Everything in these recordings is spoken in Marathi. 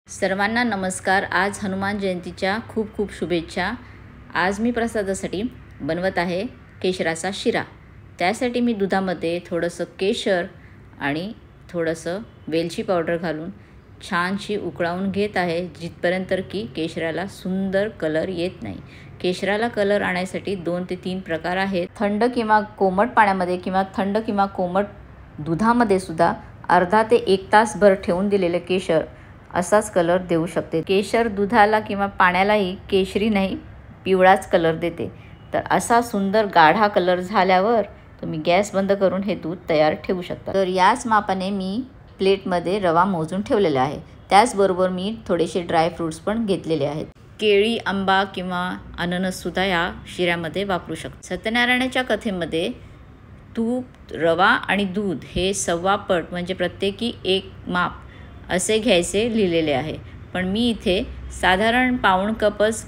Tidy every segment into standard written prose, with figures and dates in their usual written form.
सर्वांना नमस्कार। आज हनुमान जयंतीच्या खूप खूप शुभेच्छा। आज मी प्रसादासाठी बनवत आहे केशराचा शिरा। त्यासाठी मी दुधामध्ये थोडंसं केशर आणि थोडंसं वेलची पावडर घालून छानशी उकळवून घेत आहे, जिथपर्यंत की केशराला सुंदर कलर येत नाही। केशराला कलर आणण्यासाठी 2 ते 3 प्रकार आहेत। थंड किंवा कोमट पाण्यामध्ये किंवा थंड किंवा कोमट दुधामध्ये सुद्धा अर्धा ते 1 तासभर ठेवून दिलेले केशर असाच कलर देऊ शकते। केशर दुधाला किंवा पाण्यालाही केशरी नाही पिवळाच कलर देते। तर असा सुंदर गाढा कलर झाल्यावर तुम्ही गॅस बंद करून हे दूध तयार ठेवू शकता। तर याच मापाने मी प्लेटमध्ये रवा मोजून ठेवलेला आहे। त्याचबरोबर मी थोडेसे ड्राय फ्रूट्स पण घेतलेले आहेत। केळी, आंबा किंवा अननस सुद्धा या शिऱ्यामध्ये वापरू शकता। सत्यनारायणाच्या कथेमध्ये तूप, रवा आणि दूध हे 1.25 पट म्हणजे प्रत्येकी 1 माप असे घ्यायचे लिहिलेले आहे, पण मी इथे साधारण पाऊण कपच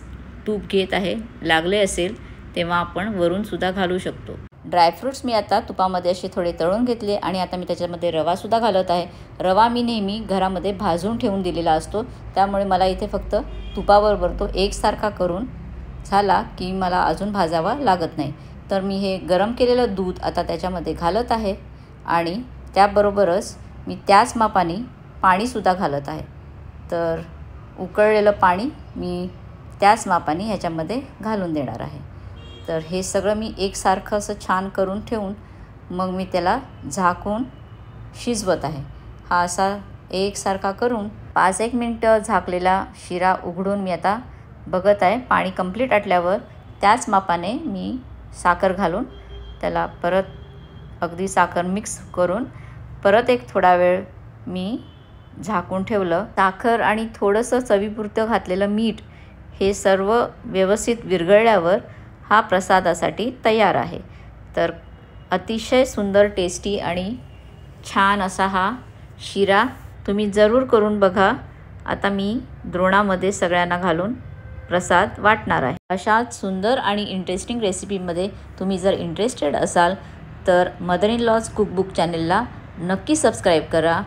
तूप घेत आहे। लागले असेल तेव्हा आपण वरून सुद्धा घालू शकतो। ड्रायफ्रूट्स मी आता तुपामध्ये असे थोडे तळून घेतले आणि आता मी त्याच्यामध्ये रवा सुद्धा घालत आहे। रवा मी नेहमी घरामध्ये भाजून ठेवून दिलेला असतो, त्यामुळे मला इथे फक्त तुपाबरोबर तो एकसारखा करून झाला की मला अजून भाजावा लागत नाही। तर मी हे गरम केलेलं दूध आता त्याच्यामध्ये घालत आहे आणि त्याबरोबरच मी त्याच मापाने पाणीसुद्धा घालत आहे। तर उकळलेलं पाणी मी त्याच मापाने ह्याच्यामध्ये घालून देणार आहे। तर हे सगळं मी एकसारखं असं छान करून ठेवून मग मी त्याला झाकून शिजवत आहे। हा असा एकसारखा करून 5-1 मिनटं झाकलेला शिरा उघडून मी आता बघत आहे। पाणी कंप्लीट आटल्यावर त्याच मापाने मी साखर घालून त्याला परत अगदी साखर मिक्स करून परत एक थोडा वेळ मी झाकून ठेवलं। साखर आणि थोडंसं चवीपुरतं घातलेलं मीठ हे सर्व व्यवस्थित विरघळल्यावर हा प्रसादासाठी तयार आहे। तर अतिशय सुंदर, टेस्टी आणि छान असा हा शिरा तुम्ही जरूर करून बघा। आता मी द्रोणामध्ये सगळ्यांना घालून प्रसाद वाटणार आहे। अशाच सुंदर आणि इंटरेस्टिंग रेसिपीमध्ये तुम्ही जर इंटरेस्टेड असाल तर मदर इन लॉज कुकबुक चॅनलला नक्की सबस्क्राईब करा,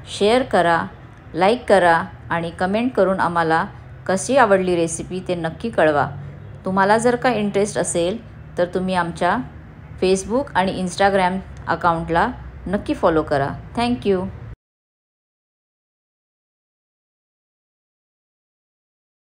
शेअर करा, लाईक करा आणि कमेंट करून आम्हाला कशी आवडली रेसिपी ते नक्की कळवा। तुम्हाला जर का इंटरेस्ट असेल तर तुम्ही आमच्या फेसबुक आणि इंस्टाग्राम अकाउंटला नक्की फॉलो करा। थँक्यू।